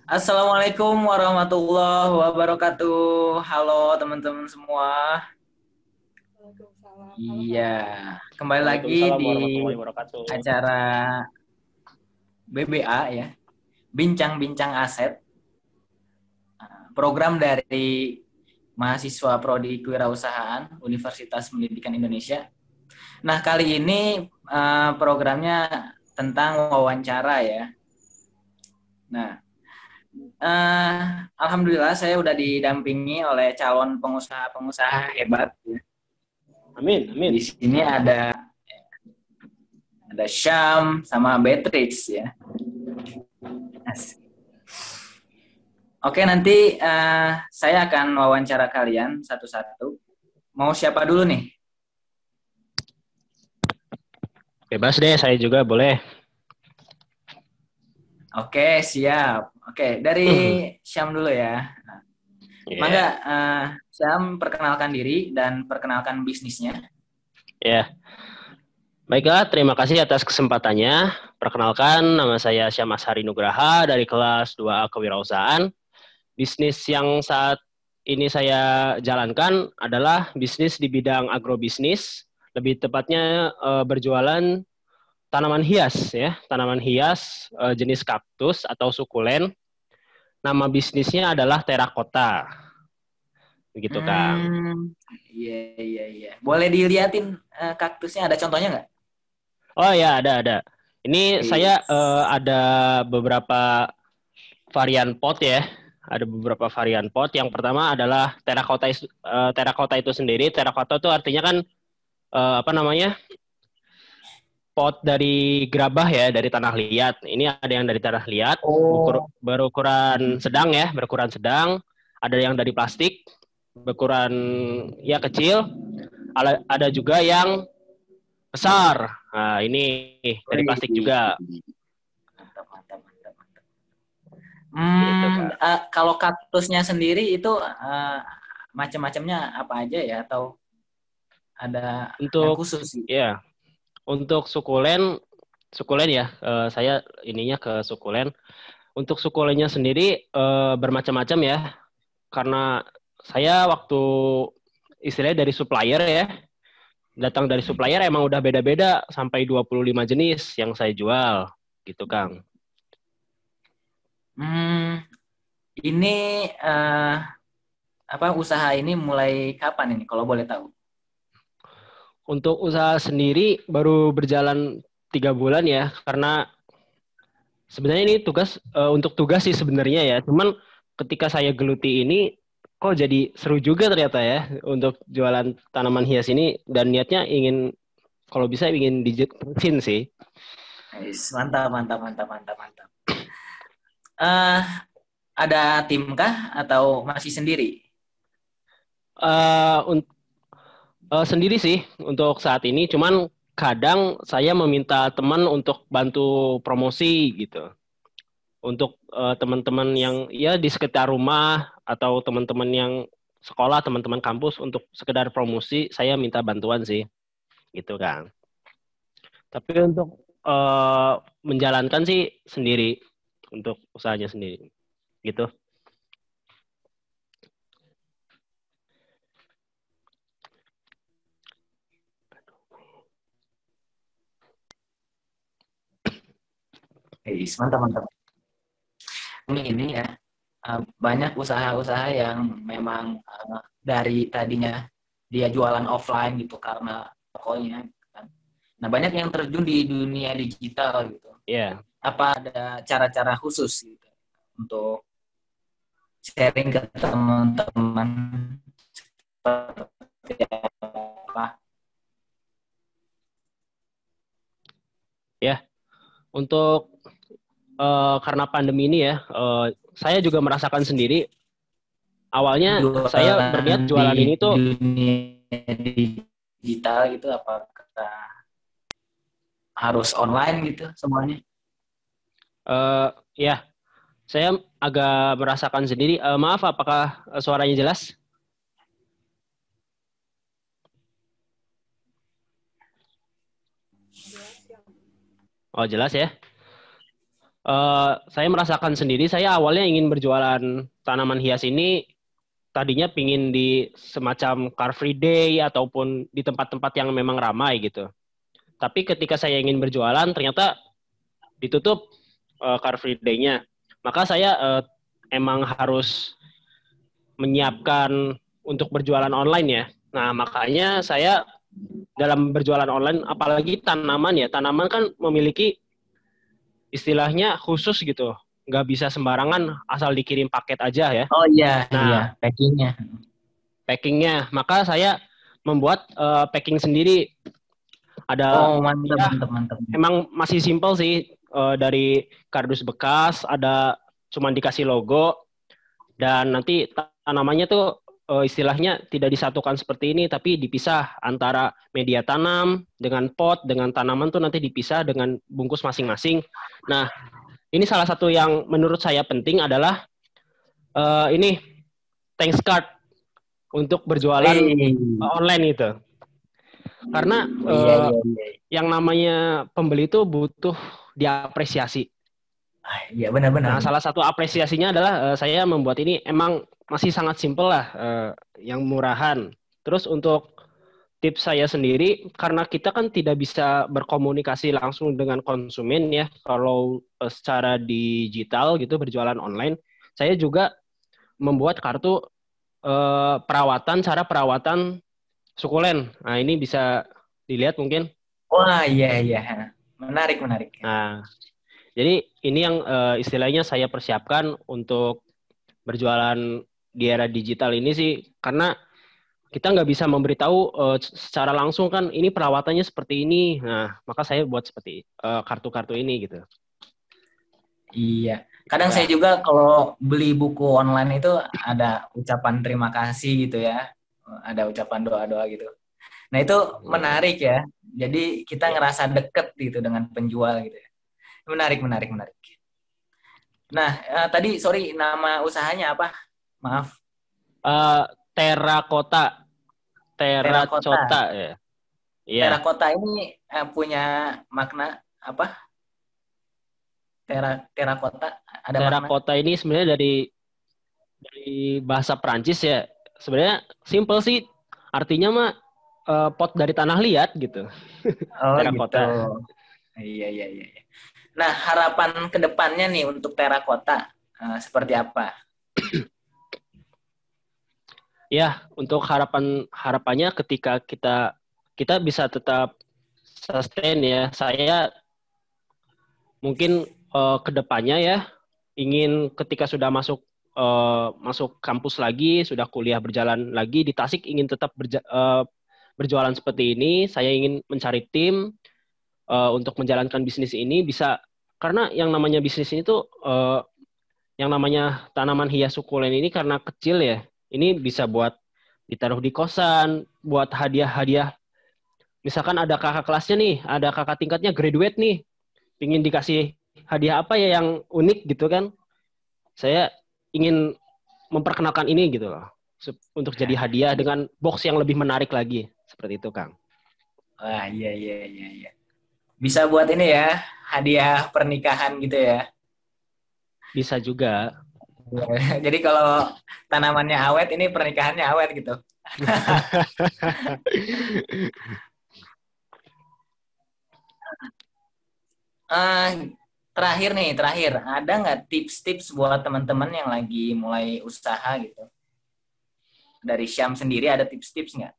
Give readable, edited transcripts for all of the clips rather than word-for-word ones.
Assalamualaikum warahmatullahi wabarakatuh. Halo teman-teman semua. Waalaikumsalam. Halo, Iya, halo. kembali lagi Waalaikumsalam di warahmatullahi wabarakatuh. acara BBA ya, Bincang-bincang Aset, program dari mahasiswa Prodi Kewirausahaan Universitas Pendidikan Indonesia. Nah, kali ini programnya tentang wawancara ya. Nah, eh, alhamdulillah saya udah didampingi oleh calon pengusaha-pengusaha hebat. Amin, Di amin. sini ada Syam sama Beatrix ya. Asik. Oke, nanti saya akan wawancara kalian satu-satu. Mau siapa dulu nih? Bebas deh, saya juga boleh. Oke, siap. Oke, dari Syam dulu ya. Mangga, Ya, Syam perkenalkan diri dan perkenalkan bisnisnya. ya. Baiklah, terima kasih atas kesempatannya. Perkenalkan, nama saya Syam Ashari Nugraha dari kelas 2A Kewirausahaan. Bisnis yang saat ini saya jalankan adalah bisnis di bidang agrobisnis. Lebih tepatnya berjualan tanaman hias ya, tanaman hias jenis kaktus atau sukulen. Nama bisnisnya adalah terakota. Begitu, Kang. Iya, iya, iya. Boleh diliatin kaktusnya, ada contohnya nggak? Oh ya, ada. Ini saya Is. ada beberapa varian pot ya. Ada beberapa varian pot. Yang pertama adalah terakota. Terakota itu sendiri. Terakota itu artinya kan apa namanya? Pot dari gerabah ya, dari tanah liat. Ini ada yang dari tanah liat, Oh. berukuran sedang ya, berukuran sedang. Ada yang dari plastik, berukuran ya kecil. Ada juga yang besar. Nah, ini dari Wih, plastik juga. mantap, mantap, mantap, mantap. Gitu, Kak. Kalau kaktusnya sendiri itu macam-macamnya apa aja ya? Atau ada yang Untuk khusus sih? ya, untuk sukulen sukulen ya, saya ininya ke sukulen. Untuk sukulennya sendiri bermacam-macam ya, karena saya waktu istilahnya dari supplier ya, datang dari supplier emang udah beda-beda sampai 25 jenis yang saya jual, gitu Kang. Hmm, ini eh, apa usaha ini mulai kapan ini? Kalau boleh tahu? Untuk usaha sendiri baru berjalan 3 bulan ya, karena sebenarnya ini untuk tugas sih sebenarnya ya. Cuman ketika saya geluti ini kok jadi seru juga ternyata ya untuk jualan tanaman hias ini dan niatnya ingin kalau bisa ingin diterusin sih. Mantap, mantap, mantap, mantap, mantap. Eh, ada tim kah atau masih sendiri? Eh Sendiri sih untuk saat ini. Cuman kadang saya meminta teman untuk bantu promosi gitu. Untuk teman-teman yang ya di sekitar rumah atau teman-teman yang sekolah, teman-teman kampus untuk sekedar promosi, saya minta bantuan sih, gitu kan. Tapi untuk eh, menjalankan sih sendiri, untuk usahanya sendiri, gitu. Mantap, mantap. Ini ya, banyak usaha-usaha yang memang dari tadinya dia jualan offline gitu karena tokonya kan. Nah, banyak yang terjun di dunia digital gitu. Ya, Apa ada cara-cara khusus gitu untuk sharing ke teman-teman seperti apa? ya. Untuk karena pandemi ini ya, saya juga merasakan sendiri. Awalnya saya Jualan berniat jualan di ini tuh, dunia digital gitu apakah harus online gitu semuanya? ya, saya agak merasakan sendiri. Maaf, apakah suaranya jelas? Jelas ya. Oh, jelas ya. Saya merasakan sendiri, saya awalnya ingin berjualan tanaman hias ini tadinya pingin di semacam Car Free Day ataupun di tempat-tempat yang memang ramai gitu. Tapi ketika saya ingin berjualan ternyata ditutup Car Free Day-nya. Maka saya emang harus menyiapkan untuk berjualan online ya. Nah, makanya saya dalam berjualan online, apalagi tanaman ya, tanaman kan memiliki istilahnya khusus gitu. Nggak bisa sembarangan asal dikirim paket aja ya. Oh iya, iya, Nah, packingnya. packingnya, maka saya membuat packing sendiri. Ada, Oh, mantap, ya mantap, mantap. emang masih simpel sih, dari kardus bekas, ada cuman dikasih logo, dan nanti tanamannya tuh istilahnya tidak disatukan seperti ini, tapi dipisah antara media tanam dengan pot, dengan tanaman tuh nanti dipisah dengan bungkus masing-masing. Nah, ini salah satu yang menurut saya penting adalah ini thanks card untuk berjualan Wih. online itu. Karena Iya, iya, iya. yang namanya pembeli itu butuh diapresiasi. Iya, benar-benar. Nah, salah satu apresiasinya adalah saya membuat ini emang masih sangat simpel lah, yang murahan. Terus untuk tips saya sendiri, karena kita kan tidak bisa berkomunikasi langsung dengan konsumen ya, kalau secara digital gitu berjualan online, saya juga membuat kartu cara perawatan sukulen. Nah, ini bisa dilihat mungkin. Wah, iya, iya. Menarik, menarik. Nah, jadi ini yang istilahnya saya persiapkan untuk berjualan di era digital ini sih, karena kita nggak bisa memberitahu secara langsung kan ini perawatannya seperti ini. Nah, maka saya buat seperti kartu-kartu ini gitu. Iya. Kadang saya Ya. juga kalau beli buku online itu ada ucapan terima kasih gitu ya. Ada ucapan doa-doa gitu. Nah, itu menarik ya. Jadi kita Ya. ngerasa deket gitu dengan penjual gitu ya. Menarik, menarik, menarik. Nah, tadi sorry nama usahanya apa? Maaf. Eh, Terakota, Terakota. teracota ya. Iya. Terakota ini punya makna apa? Terakota ada makna? Terakota ini sebenarnya dari bahasa Prancis ya. Sebenarnya simple sih. Artinya mah pot dari tanah liat gitu. Oh gitu. Terakota. Iya, iya, iya. Iya. Nah, harapan ke depannya nih untuk terakota seperti apa? Ya, untuk harapannya ketika kita bisa tetap sustain ya. Saya mungkin ke depannya ya ingin ketika sudah masuk kampus lagi, sudah kuliah berjalan lagi di Tasik, ingin tetap berjualan seperti ini. Saya ingin mencari tim untuk menjalankan bisnis ini bisa, karena yang namanya bisnis ini tuh yang namanya tanaman hias sukulen ini karena kecil ya. Ini bisa buat ditaruh di kosan, buat hadiah-hadiah. Misalkan ada kakak kelasnya nih, ada kakak tingkatnya graduate nih, ingin dikasih hadiah apa ya yang unik gitu kan. Saya ingin memperkenalkan ini gitu loh. Untuk jadi hadiah dengan box yang lebih menarik lagi. Seperti itu, Kang. Wah, iya, iya, iya, iya. Bisa buat ini ya, hadiah pernikahan gitu ya. Bisa juga. Jadi kalau tanamannya awet, ini pernikahannya awet gitu. Eh, terakhir, ada nggak tips-tips buat teman-teman yang lagi mulai usaha gitu? Dari Syam sendiri ada tips-tips nggak?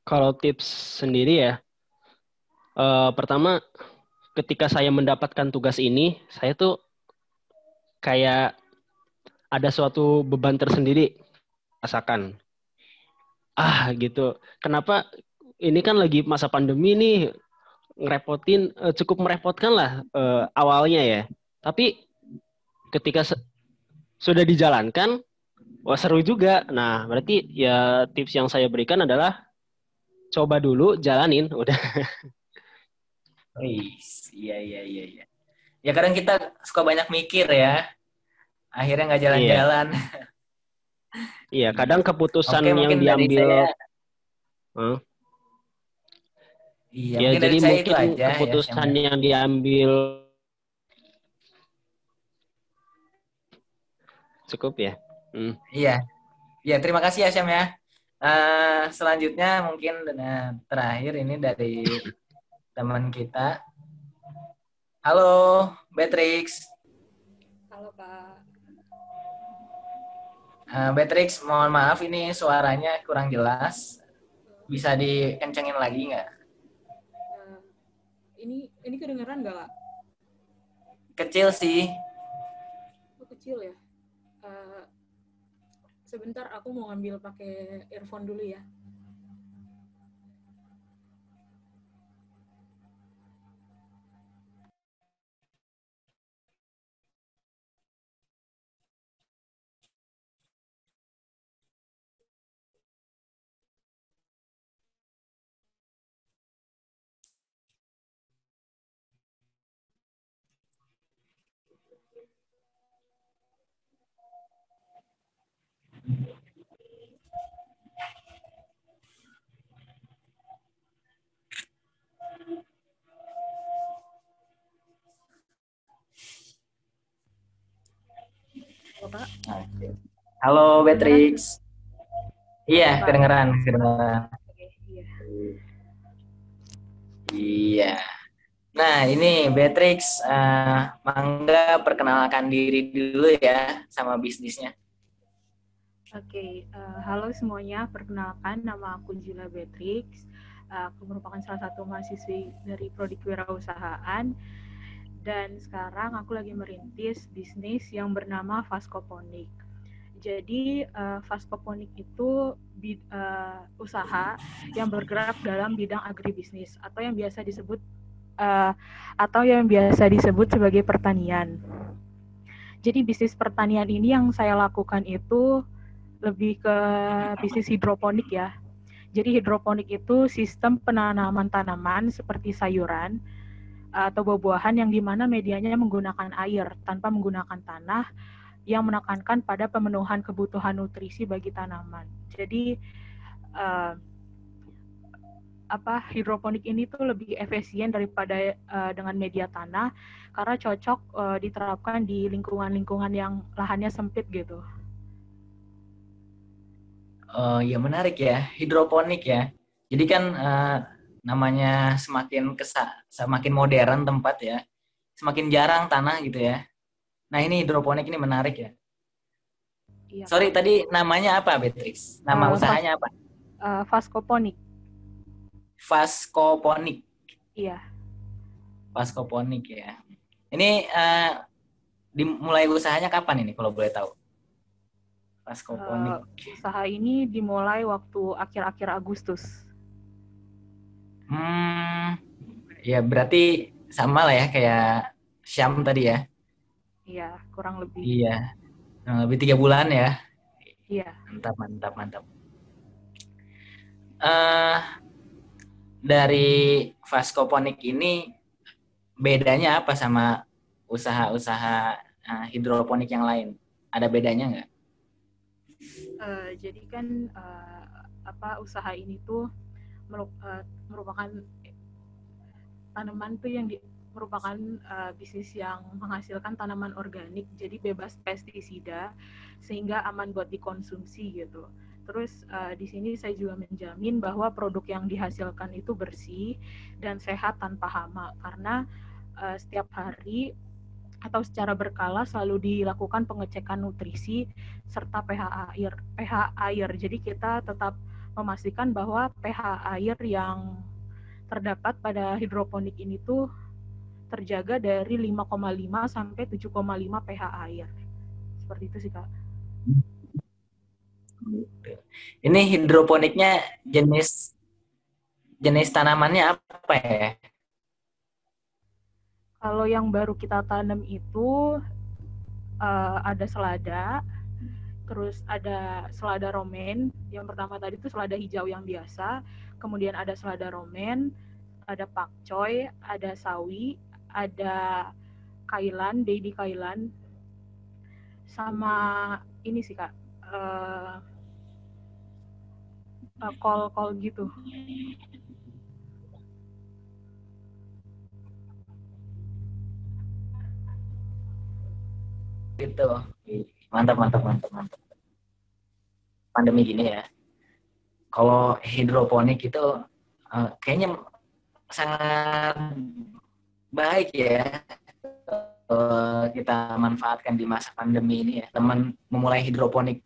Kalau tips sendiri ya, pertama ketika saya mendapatkan tugas ini, saya tuh kayak ada suatu beban tersendiri rasakan. Gitu. Kenapa ini kan lagi masa pandemi nih, cukup merepotkan lah awalnya ya. Tapi ketika sudah dijalankan, wah seru juga. Nah, berarti ya tips yang saya berikan adalah coba dulu, jalanin, udah. Iya, iya, iya, iya. Ya kadang kita suka banyak mikir ya, akhirnya nggak Iya, jalan-jalan. iya. Iya. Kadang keputusan Oke, yang mungkin dari diambil, saya, eh, iya ya mungkin dari jadi saya itu mungkin aja ya, Syam keputusan ya. yang diambil cukup ya. Iya, iya terima kasih ya Syam ya. Selanjutnya mungkin terakhir ini dari teman kita. Halo, Beatrix. Halo Kak. Beatrix, mohon maaf ini suaranya kurang jelas. Bisa dikencengin lagi nggak? Eh, ini kedengeran nggak Kak? Kecil sih. Oh, kecil ya. Eh, Sebentar aku mau ngambil pakai earphone dulu ya. Halo Kak. Halo, Kedengeran? Beatrix. Iya, Halo Kak. kedengeran, kedengeran. Oke, iya. Iya. Nah, ini Beatrix, Mangga perkenalkan diri dulu ya sama bisnisnya. Oke, halo semuanya. Perkenalkan, nama aku Jila Beatrix. Aku merupakan salah satu mahasiswi dari Prodi Kewirausahaan. Dan sekarang aku lagi merintis bisnis yang bernama Faskoponik. Jadi, Faskoponik itu usaha yang bergerak dalam bidang agribisnis atau yang biasa disebut sebagai pertanian. Jadi bisnis pertanian ini yang saya lakukan itu lebih ke bisnis hidroponik ya. Jadi hidroponik itu sistem penanaman tanaman seperti sayuran atau buah-buahan yang dimana medianya menggunakan air tanpa menggunakan tanah yang menekankan pada pemenuhan kebutuhan nutrisi bagi tanaman. Jadi hidroponik ini tuh lebih efisien daripada dengan media tanah karena cocok diterapkan di lingkungan-lingkungan yang lahannya sempit gitu. Oh, ya menarik ya, hidroponik ya. Jadi kan namanya semakin modern tempat ya, semakin jarang tanah gitu ya. Nah, ini hidroponik ini menarik ya. Iya Sorry, Kak. tadi namanya apa, Beatrix? Nama usahanya apa? Faskoponik. Faskoponik. Iya. Faskoponik ya. Ini dimulai usahanya kapan ini kalau boleh tahu? Faskoponik. Usaha ini dimulai waktu akhir-akhir Agustus. Ya berarti sama lah ya kayak Syam tadi ya. Iya, kurang lebih. Iya, lebih 3 bulan ya. Iya. Mantap, mantap, mantap. eh dari Faskoponik ini bedanya apa sama usaha-usaha hidroponik yang lain? Ada bedanya nggak? Jadi kan usaha ini tuh merupakan tanaman tuh merupakan bisnis yang menghasilkan tanaman organik, jadi bebas pestisida sehingga aman buat dikonsumsi gitu. Terus di sini saya juga menjamin bahwa produk yang dihasilkan itu bersih dan sehat tanpa hama karena setiap hari atau secara berkala selalu dilakukan pengecekan nutrisi serta pH air. Jadi kita tetap memastikan bahwa pH air yang terdapat pada hidroponik ini tuh terjaga dari 5,5 sampai 7,5 pH air. Seperti itu sih Kak. Ini hidroponiknya jenis jenis tanamannya apa ya? Kalau yang baru kita tanam itu ada selada, terus ada selada romaine. Yang pertama tadi itu selada hijau yang biasa, kemudian ada selada romaine, ada pakcoy, ada sawi, ada kailan, baby kailan, sama ini sih Kak, kol-kol gitu. Gitu. Mantap, mantap, mantap, mantap. Pandemi gini ya. Kalau hidroponik itu kayaknya sangat baik ya kita manfaatkan di masa pandemi ini ya. Teman memulai hidroponik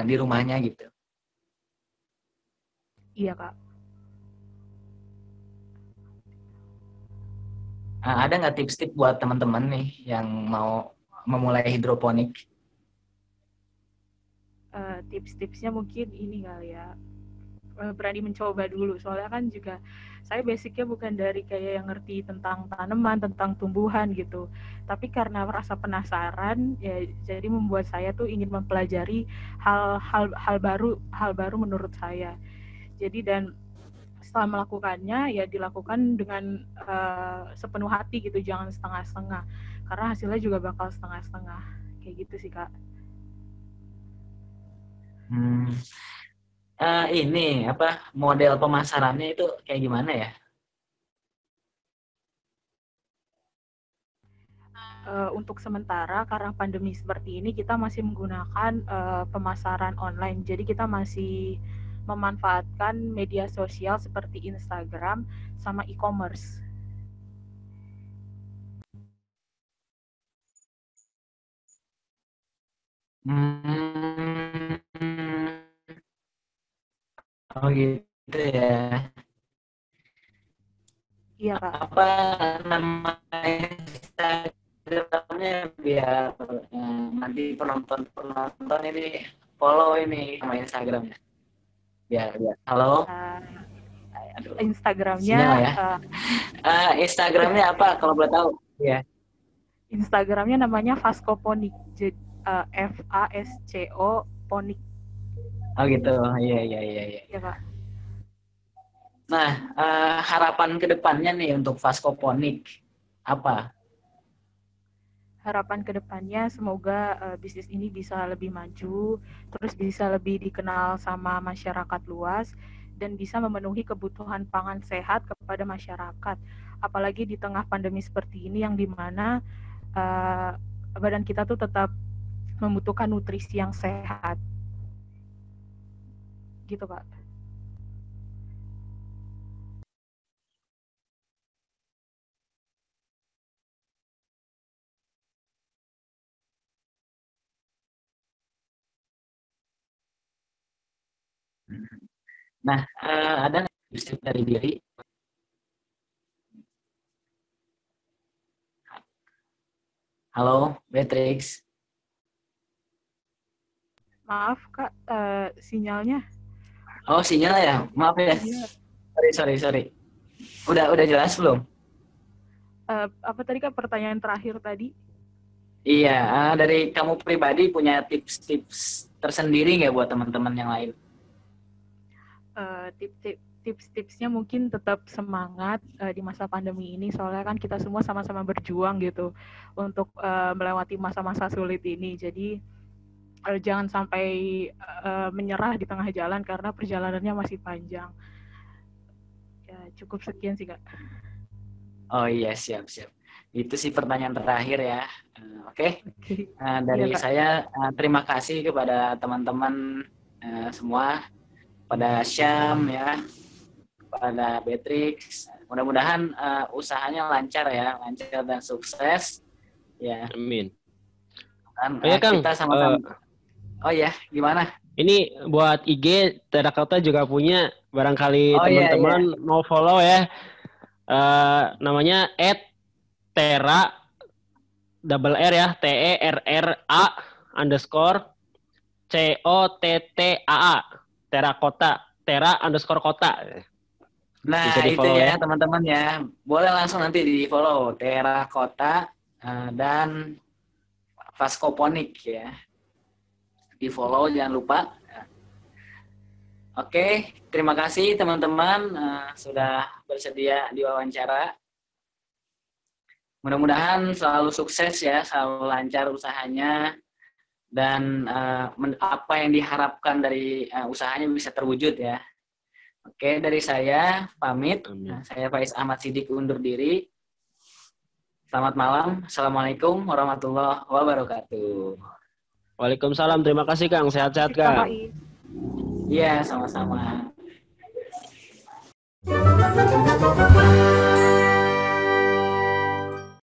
di rumahnya gitu. Iya, Kak. Ada nggak tips-tips buat teman-teman nih yang mau memulai hidroponik? Tips-tipsnya mungkin ini kali ya, berani mencoba dulu. Soalnya kan juga saya basicnya bukan dari kayak yang ngerti tentang tanaman, tentang tumbuhan gitu. Tapi karena merasa penasaran, ya jadi membuat saya tuh ingin mempelajari hal baru menurut saya. Jadi dan setelah melakukannya ya dilakukan dengan sepenuh hati gitu, jangan setengah-setengah. Karena hasilnya juga bakal setengah-setengah. Kayak gitu sih, Kak. Ini apa model pemasarannya itu kayak gimana ya? Untuk sementara karena pandemi seperti ini kita masih menggunakan pemasaran online. Jadi kita masih memanfaatkan media sosial seperti Instagram sama e-commerce. Hmm, oh gitu ya. Iya, Kak. Apa nama Instagramnya biar nanti penonton ini follow ini sama Instagramnya. Biar. Halo. Aduh, Instagramnya sinyal ya. Instagramnya apa kalau boleh tahu? Ya. Instagramnya namanya Fascoponik. Jadi FASCO Ponik. Oh gitu. Iya, iya, iya, iya. Ya, Kak. Nah, harapan ke depannya nih untuk Fascoponik apa? Harapan kedepannya semoga bisnis ini bisa lebih maju, terus bisa lebih dikenal sama masyarakat luas, dan bisa memenuhi kebutuhan pangan sehat kepada masyarakat. Apalagi di tengah pandemi seperti ini yang dimana badan kita tuh tetap membutuhkan nutrisi yang sehat. Gitu, Kak. Nah, ada nggak tips dari diri? Halo, Beatrix. Maaf, Kak, sinyalnya. Oh, sinyal ya? Maaf ya. Iya. Sorry. Udah jelas belum? Apa tadi, Kak, pertanyaan terakhir tadi? Iya, dari kamu pribadi punya tips-tips tersendiri nggak buat teman-teman yang lain? Tips-tipsnya mungkin tetap semangat di masa pandemi ini, soalnya kan kita semua sama-sama berjuang gitu untuk melewati masa-masa sulit ini. Jadi jangan sampai menyerah di tengah jalan karena perjalanannya masih panjang. Ya, cukup sekian sih, Kak. Oh iya, siap. Itu sih pertanyaan terakhir ya. Oke. Dari Iya, Kak. saya terima kasih kepada teman-teman semua, pada Syam ya, pada Beatrix. Mudah-mudahan usahanya lancar ya, lancar dan sukses ya. Amin. Kan Oh ya, Kang. kita sama-sama. Oh ya, gimana? Ini buat IG Terakota juga punya, barangkali Oh iya, teman-teman mau follow ya. Namanya @tera double R ya, TERRA underscore COTTAA Terakota, Tera underscore kota. Nah, Bisa di itu follow ya ya. teman-teman ya. Boleh langsung nanti di follow Terakota dan Fascoponik ya. Di follow jangan lupa. Oke, terima kasih teman-teman sudah bersedia diwawancara. Mudah-mudahan selalu sukses ya, selalu lancar usahanya, dan apa yang diharapkan dari usahanya bisa terwujud ya. Oke, dari saya pamit. Saya Faiz Ahmad Sidik undur diri. Selamat malam. Assalamualaikum warahmatullahi wabarakatuh. Waalaikumsalam. Terima kasih Kang. Sehat-sehat Terima Kang. kasih. Iya, sama-sama.